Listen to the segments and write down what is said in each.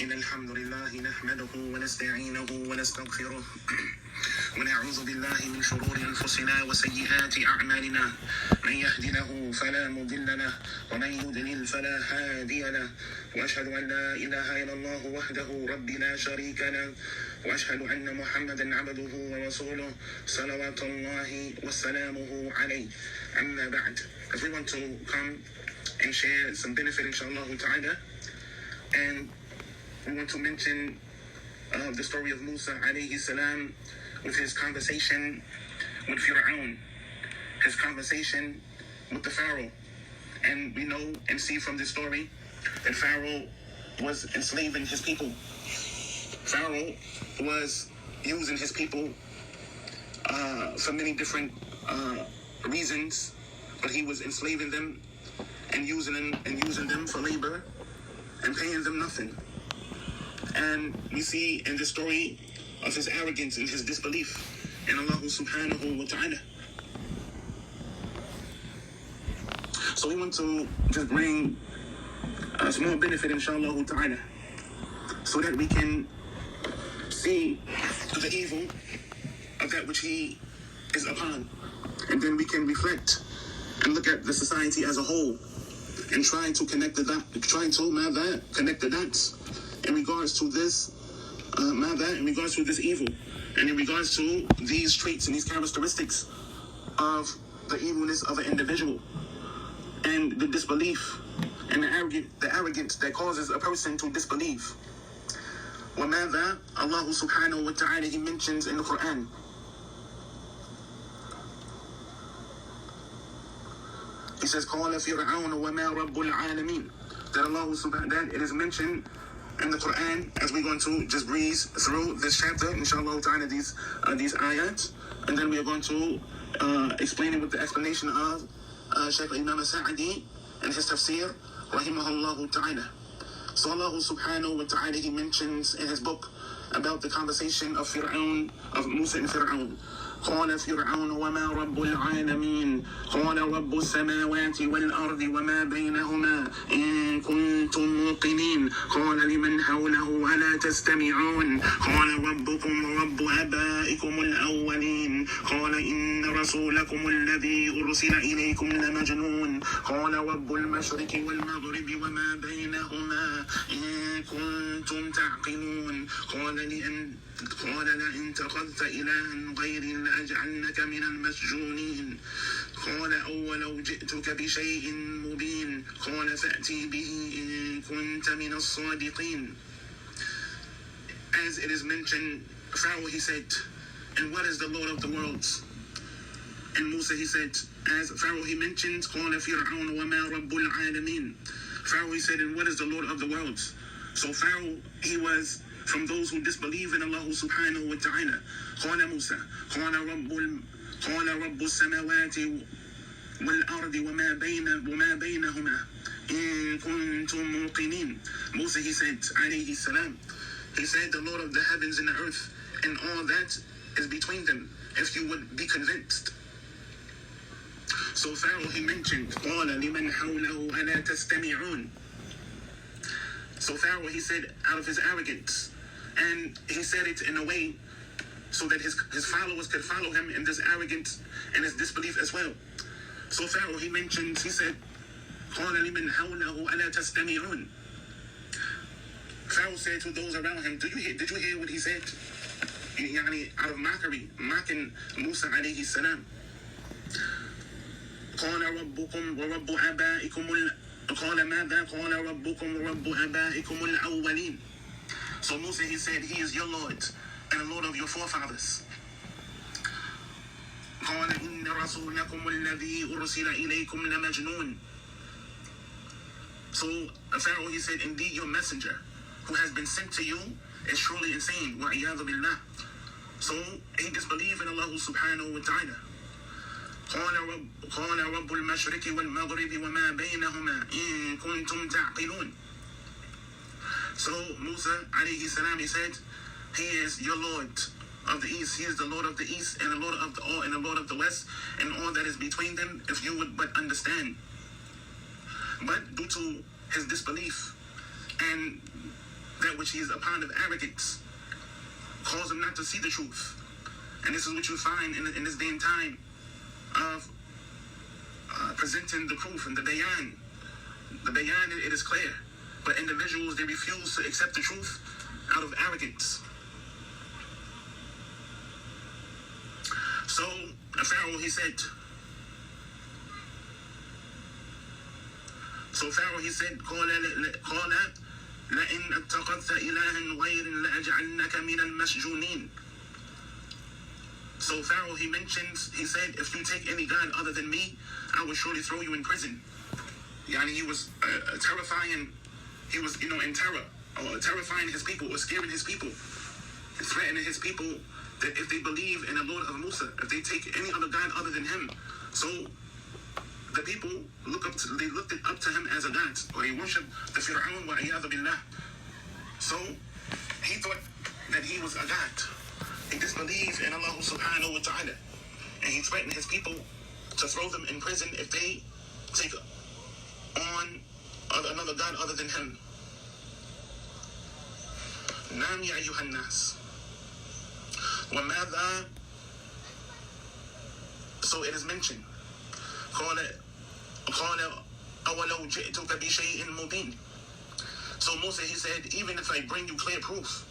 إن الحمد لله نحمده ونستعينه ونستغفره ونعوذ بالله من شرور أنفسنا وسيئات أعمالنا من يهده فلا مضل له ومن يضلل فلا هادي له وأشهد أن لا إله إلا الله وحده ربي لا شريك له وأشهد أن محمدا عبده ورسوله صلوات الله وسلامه عليه أما بعد. If we want to come and share some benefit inshallah ta'ala, and we want to mention the story of Musa alayhi salam with his conversation with Fir'aun, his conversation with the Pharaoh. And we know and see from this story that Pharaoh was enslaving his people. Pharaoh was using his people for many different reasons, but he was enslaving them and using them for labor and paying them nothing. And we see in the story of his arrogance and his disbelief in Allah subhanahu wa ta'ala. So we want to just bring a small benefit inshallah ta'ala, so that we can see the evil of that which he is upon, and then we can reflect and look at the society as a whole and try to connect the dots in regards to this in regards to this evil, and in regards to these traits and these characteristics of the evilness of an individual, and the disbelief and the arrogance that causes a person to disbelieve. وَمَاذَا Allah subhanahu wa ta'ala, he mentions in the Quran. He says, قَالَ فِرْعَوْنُ وَمَا رَبُّ الْعَالَمِينَ. That Allah subhanahu, that it is mentioned in the Quran, as we're going to just breeze through this chapter, inshallah ta'ala, these ayat, and then we are going to explain it with the explanation of Shaykh Imam Sa'adi and his tafsir, rahimahullah ta'ala. So Allah subhanahu wa ta'ala, he mentions in his book about the conversation of Fir'aun, of Musa and Fir'aun. قال فرعون وما رب العالمين قال رب السماوات والأرض وما بينهما إن كنتم موقنين قال لمن حوله ألا تستمعون قال ربكم رب آبائكم الأولين قال إن رسولكم الذي أرسل إليكم لمجنون قال رب المشرق والمغرب وما بينهما إن كنتم تعقلون قال لئن اتخذت إلها غيري لأجعلنك من المسجونين قال أولو جئتك بشيء مبين قال فأتي به إن كنت من الصادقين. As it is mentioned, Pharaoh, he said, and what is the Lord of the worlds? And Musa, he said, as Pharaoh, he mentions, قال فرعون وما رب العالمين. Pharaoh, he said, and what is the Lord of the worlds? So Pharaoh, he was from those who disbelieve in Allah subhanahu wa ta'ala. قال موسى قال رب السماوات والأرض وما بينهما إن كنتم موقنين. Musa, he said, alayhi salam, he said, the Lord of the heavens and the earth and all that is between them, if you would be convinced. So Pharaoh, he mentioned, قال لمن حوله ألا تستمعون. So Pharaoh, he said, out of his arrogance, and he said it in a way so that his followers could follow him in this arrogance and his disbelief as well. So Pharaoh, he mentions, he said, قَالَ لِمَنْ حَوْلَهُ أَلَا تَسْتَمِعُونَ. Pharaoh said to those around him, did you hear what he said? Out of mockery, mocking Musa alayhi salam. قَالَ رَبُّكُمْ وَرَبُّ آبَائِكُمُ قال ماذا قال ربكم ورب آبائكم الأولين. So Musa, he said, he is your Lord and the Lord of your forefathers. قال إن رسولكم الذي أرسل إليكم لمجنون. So Pharaoh, he said, indeed your messenger who has been sent to you is truly insane. وَعِيَاذُ بِاللَّهِ. So he disbelieved in Allah subhanahu wa ta'ala. قال رب المشرق والمغرب وما بينهما إن كنتم تعقلون. So Musa alayhi salam, he said, he is your Lord of the east, he is the Lord of the east and the Lord of the west and all that is between them, if you would but understand. But due to his disbelief and that which he is upon of arrogance, cause him not to see the truth. And this is what you find in this day and time of presenting the proof and the bayan. The bayan, it is clear. But individuals, they refuse to accept the truth out of arrogance. So, Pharaoh, he said, قال لئن اتخذت إلها غير لأجعلنك من المسجونين. So Pharaoh, he said, if you take any god other than me, I will surely throw you in prison. Yani he was terrifying, he was, in terror, or terrifying his people, or scaring his people, and threatening his people that if they believe in the Lord of Musa, if they take any other god other than him, so the people looked up to him as a god, or they worshiped the pharoh wa iyadhu billah. So he thought that he was a god. He disbelieved in Allah subhanahu wa ta'ala, and he threatened his people to throw them in prison if they take on another god other than him. Nam ya ayyuhan nas. وَمَاذَا. So it is mentioned. قال أَوَلَوْ جِئْتُكَ بِشَيْءٍ مُبِينٍ. So Musa, he said, even if I bring you clear proof,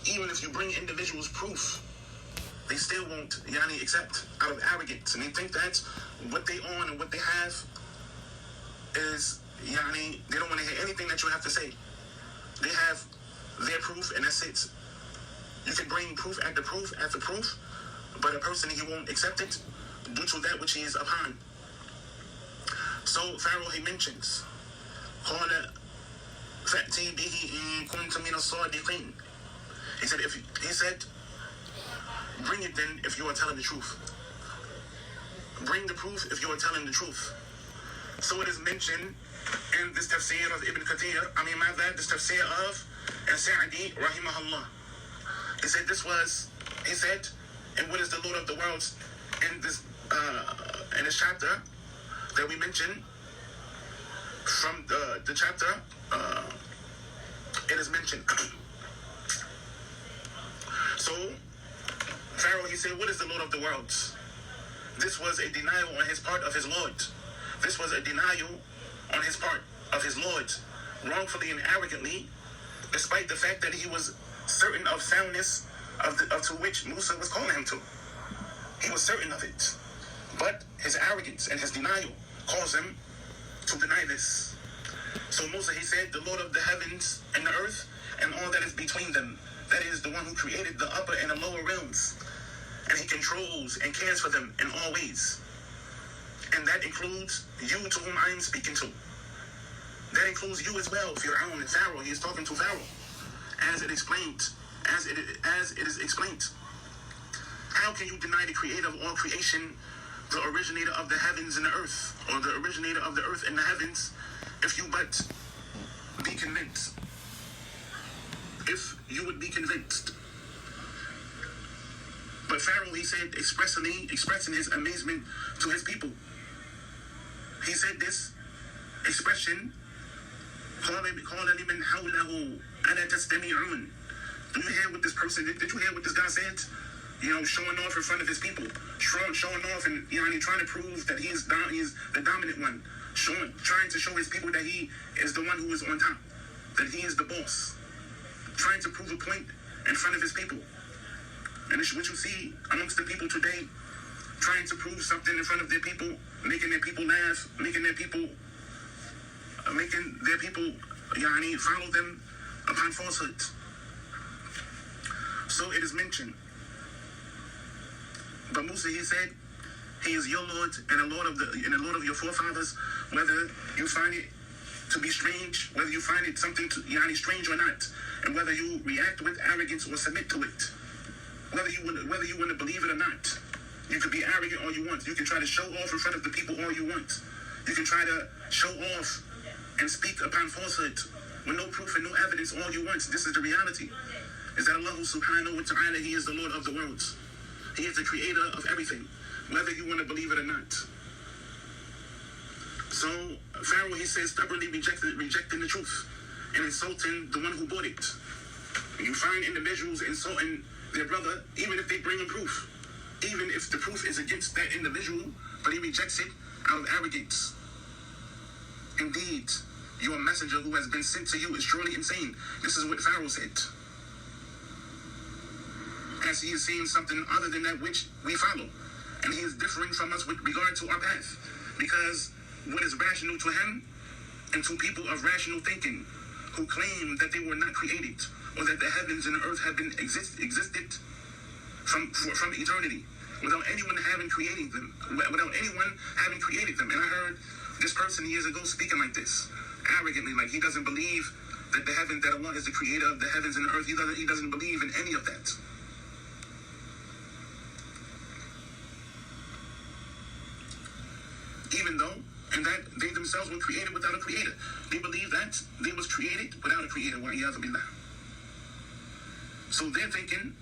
even if you bring individuals proof, they still won't accept out of arrogance. And they think that what they own and what they have is, they don't want to hear anything that you have to say. They have their proof, and that's it. You can bring proof after proof after proof, but a person, he won't accept it due to that which he is upon. So Pharaoh, he mentions, قال فأتي به إن كنت من الصادقين. He said, bring it then if you are telling the truth. Bring the proof if you are telling the truth. So it is mentioned in this tafsir of Ibn Kathir, this tafsir of Sa'di rahimahullah. He said, and what is the Lord of the worlds in this chapter that we mentioned from the chapter, it is mentioned. So Pharaoh, he said, what is the Lord of the worlds? This was a denial on his part of his Lord. This was a denial on his part of his Lord, wrongfully and arrogantly, despite the fact that he was certain of soundness of to which Musa was calling him to. He was certain of it. But his arrogance and his denial caused him to deny this. So Musa, he said, the Lord of the heavens and the earth and all that is between them, that is the one who created the upper and the lower realms, and he controls and cares for them in all ways. And that includes you to whom I am speaking to. That includes you as well, Fir'aun and Pharaoh. He is talking to Pharaoh, as it is explained. How can you deny the creator of all creation, the originator of the heavens and the earth, or the originator of the earth and the heavens, if you but be convinced? If you would be convinced. But Pharaoh, he said, expressing his amazement to his people. He said this expression, قَالَ لِمَنْ حَوْلَهُ أَلَا تَسْتَمِعُونَ. Do you hear what this person did? Did you hear what this guy said? Showing off in front of his people. Showing off and, trying to prove that he is the dominant one. Trying to show his people that he is the one who is on top. That he is the boss. Trying to prove a point in front of his people. And it's what you see amongst the people today, trying to prove something in front of their people, making their people laugh, making their people follow them upon falsehood. So it is mentioned. But Musa, he said, he is your Lord and the Lord of your forefathers, whether you find it to be strange, whether you find it something strange or not, and whether you react with arrogance or submit to it. Whether you want to believe it or not. You can be arrogant all you want. You can try to show off in front of the people all you want. You can try to show off and speak upon falsehood with no proof and no evidence all you want. This is the reality. Is that Allah subhanahu wa ta'ala, he is the Lord of the worlds. He is the creator of everything, whether you want to believe it or not. So Pharaoh, he says, stubbornly rejecting the truth and insulting the one who brought it. You find individuals insulting their brother, even if they bring a proof. Even if the proof is against that individual, but he rejects it out of arrogance. Indeed, your messenger who has been sent to you is surely insane. This is what Pharaoh said. As he is saying something other than that which we follow. And he is differing from us with regard to our path. Because what is rational to him and to people of rational thinking who claim that they were not created, or that the heavens and the earth have been existed from eternity, without anyone having created them. And I heard this person years ago speaking like this, arrogantly, like he doesn't believe that that Allah is the creator of the heavens and the earth. He doesn't believe in any of that. Even though, and that they themselves were created without a creator. They believe that they was created without a creator. So their thinking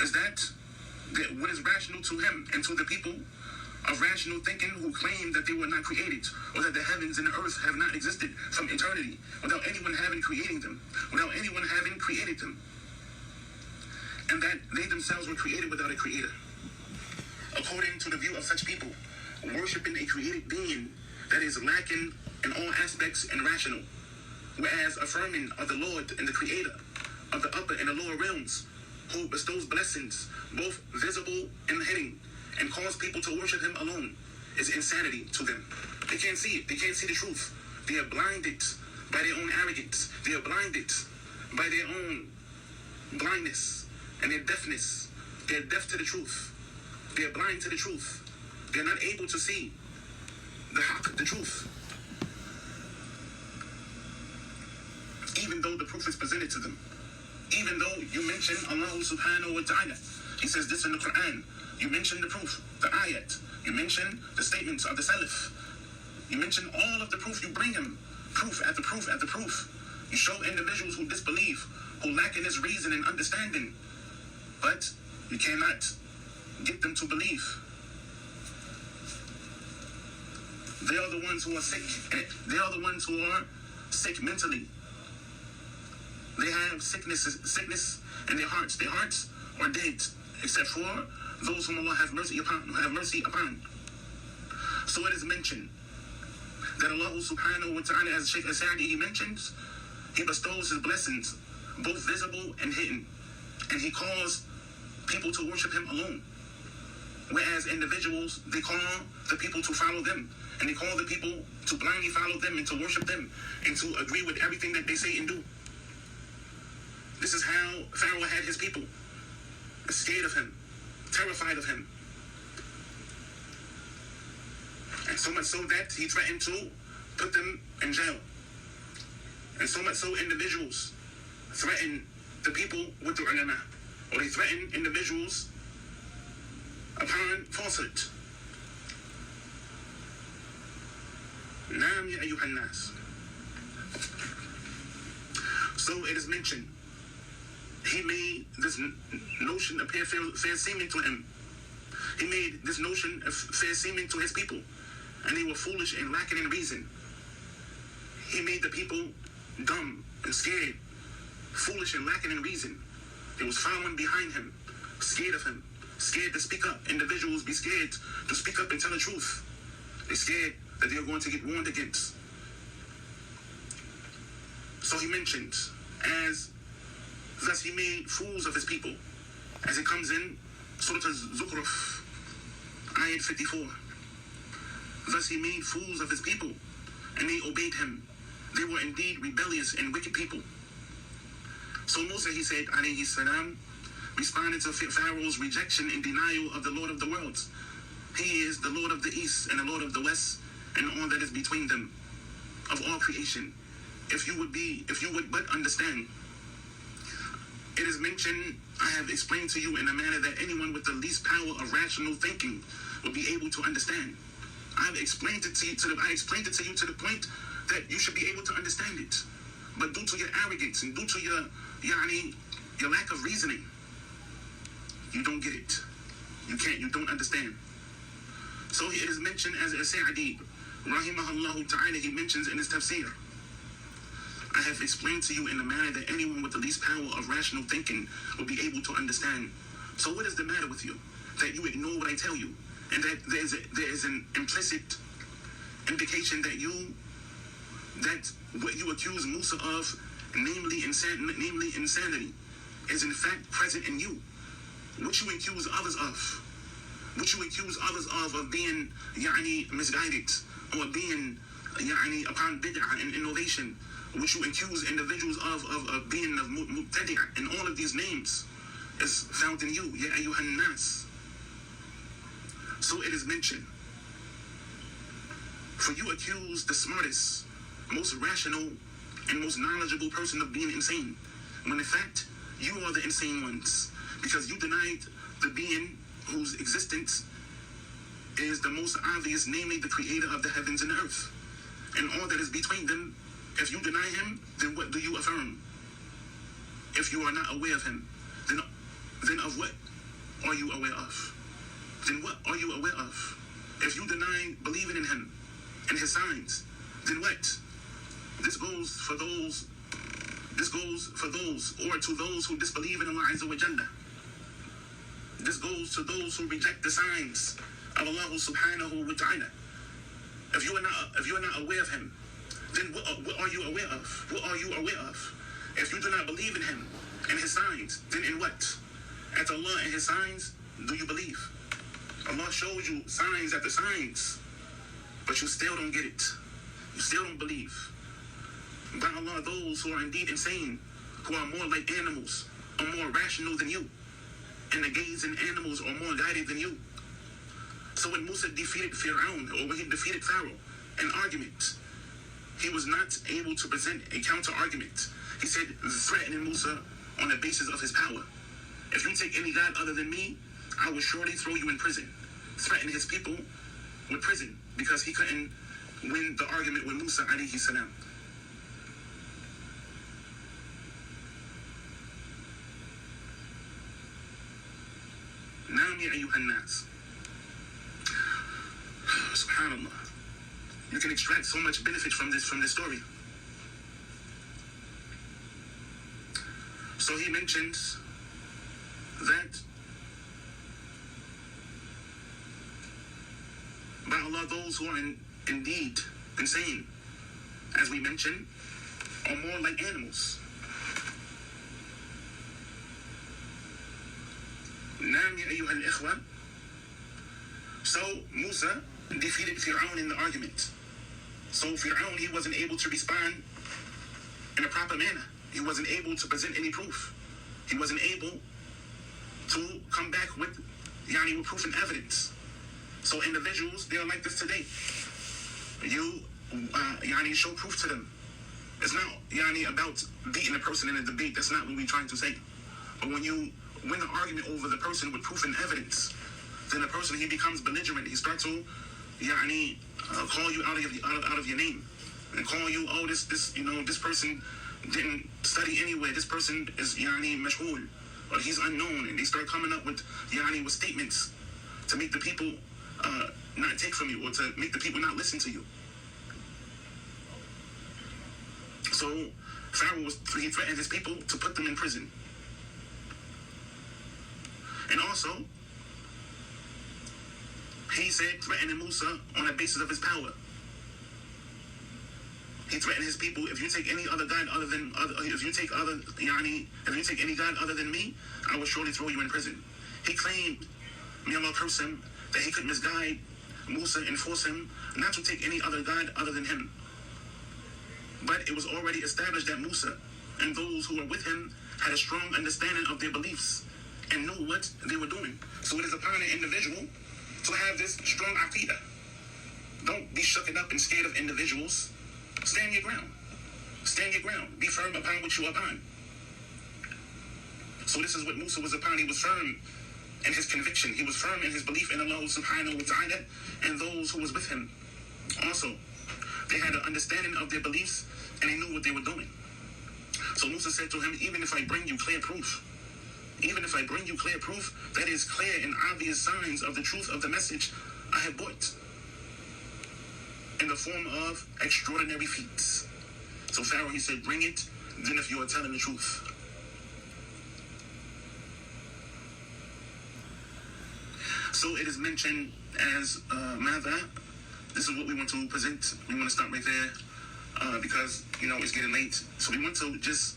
is that what is rational to him and to the people of rational thinking who claim that they were not created, or that the heavens and the earth have not existed from eternity, without anyone having created them, and that they themselves were created without a creator. According to the view of such people, worshiping a created being that is lacking in all aspects and rational, whereas affirming of the Lord and the creator of the upper and the lower realms, who bestows blessings both visible and hidden, and cause people to worship him alone, is insanity to them. They can't see it. They can't see the truth. They are blinded by their own arrogance. They are blinded by their own blindness and their deafness. They are deaf to the truth. They are blind to the truth. They're not able to see the truth. Even though the proof is presented to them. Even though you mention Allah subhanahu wa ta'ala. He says this in the Quran. You mention the proof, the ayat. You mention the statements of the Salaf. You mention all of the proof. You bring him proof after proof after proof. You show individuals who disbelieve, who lack in this reason and understanding. But you cannot get them to believe. They are the ones who are sick. They are the ones who are sick mentally. They have sickness in their hearts. Their hearts are dead, except for those whom Allah have mercy upon. So it is mentioned that Allah subhanahu wa ta'ala, as Shaykh Asadi, he mentions, he bestows his blessings, both visible and hidden. And he calls people to worship him alone. Whereas individuals, they call the people to follow them. And they call the people to blindly follow them and to worship them and to agree with everything that they say and do. This is how Pharaoh had his people. Scared of him. Terrified of him. And so much so that he threatened to put them in jail. And so much so individuals threaten the people with the ulama. Or they threaten individuals upon falsehood. Naam ya ayyuhan nas. So it is mentioned, he made this notion appear fair seeming to him. He made this notion of fair seeming to his people, and they were foolish and lacking in reason. He made the people dumb and scared, foolish and lacking in reason. They was following behind him, scared of him, scared to speak up. Individuals be scared to speak up and tell the truth. They're scared that they're going to get warned against. So he mentioned, thus he made fools of his people, as it comes in Surah Al-Zukhruf, ayat 54. Thus he made fools of his people, and they obeyed him. They were indeed rebellious and wicked people. So Musa, he said, alayhi salam, responded to Pharaoh's rejection and denial of the Lord of the worlds. He is the Lord of the East and the Lord of the West, and all that is between them, of all creation. If you would but understand. It is mentioned, I have explained to you in a manner that anyone with the least power of rational thinking will be able to understand. I've explained it to you to the point that you should be able to understand it. But due to your arrogance and due to your lack of reasoning, you don't get it. You don't understand. So it is mentioned as a Sa'di, rahimahullah ta'ala, he mentions in his tafsir, I have explained to you in a manner that anyone with the least power of rational thinking will be able to understand. So what is the matter with you? That you ignore what I tell you, and that there is an implicit indication that what you accuse Musa of, namely insanity, is in fact present in you. What you accuse others of, of being misguided, or being upon bid'ah and innovation, which you accuse individuals of being of mubtadi'ah, and all of these names is found in you, ya ayyuhan nas. So it is mentioned, for you accuse the smartest, most rational, and most knowledgeable person of being insane, when in fact you are the insane ones, because you denied the being whose existence is the most obvious, namely the creator of the heavens and earth, and all that is between them. If you deny him, then what do you affirm? If you are not aware of him, then of what are you aware of? Then what are you aware of? If you deny believing in him and his signs, then what? This goes for those, or to those who disbelieve in Allah Azza wa Jalla. This goes to those who reject the signs of Allah subhanahu wa ta'ala. If you are not aware of him, then what are you aware of? What are you aware of? If you do not believe in him and his signs, then in what? At Allah and his signs, do you believe? Allah showed you signs after signs, but you still don't get it. You still don't believe. By Allah, those who are indeed insane, who are more like animals, are more rational than you, and the gazing animals are more guided than you. So when Musa defeated Fir'aun, or when he defeated Pharaoh, an argument, he was not able to present a counter-argument. He said, threatening Musa on the basis of his power. If you take any God other than me, I will surely throw you in prison. Threaten his people with prison, because he couldn't win the argument with Musa alayhi salam. Naam ya ayyuhan nas. Subhanallah. You can extract so much benefit from this story. So he mentions that by Allah, those who are indeed insane, as we mentioned, are more like animals. Naam ya ayyuha al-ikhwa. So Musa defeated Fir'aun in the argument. So Fir'aun, he wasn't able to respond in a proper manner. He wasn't able to present any proof. He wasn't able to come back with proof and evidence. So individuals, they are like this today. You show proof to them. It's not about beating a person in a debate. That's not what we're trying to say. But when you win the argument over the person with proof and evidence, then the person, he becomes belligerent. He starts to call you out of your name, and call you, oh, this person didn't study anywhere. This person is mashhul, or he's unknown, and they start coming up with with statements to make the people not take from you, or to make the people not listen to you. So Pharaoh he threatened his people to put them in prison, and also he said, threatening Musa on the basis of his power. He threatened his people, if you take any other God if you take any God other than me, I will surely throw you in prison. He claimed, may Allah curse him, that he could misguide Musa and force him not to take any other God other than him. But it was already established that Musa and those who were with him had a strong understanding of their beliefs and knew what they were doing. So it is upon an individual to have this strong aqidah. Don't be shooken up and scared of individuals. Stand your ground. Stand your ground. Be firm upon what you are upon. So this is what Musa was upon. He was firm in his conviction. He was firm in his belief in Allah subhanahu wa ta'ala and those who was with him. Also, they had an understanding of their beliefs and they knew what they were doing. So Musa said to him, even if I bring you clear proof, that is clear and obvious signs of the truth of the message I have brought, in the form of extraordinary feats, So Pharaoh, he said, bring it, then if you are telling the truth. So it is mentioned as Mother. This is what we want to present. We want to start right there because, it's getting late. So we want to just,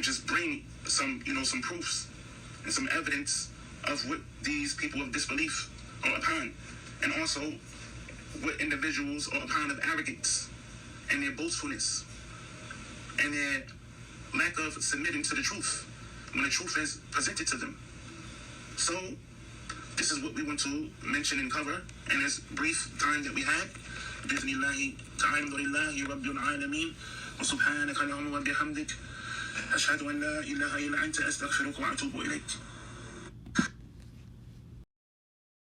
just bring some, some proofs and some evidence of what these people of disbelief are upon. And also what individuals are upon of arrogance and their boastfulness and their lack of submitting to the truth when the truth is presented to them. So this is what we want to mention and cover in this brief time that we had. بإذن الله تعالى لله رب العالمين وسبحانك اللهم وبحمدك أشهد أن لا إله إلا أنت أستغفرك وأتوب إليك.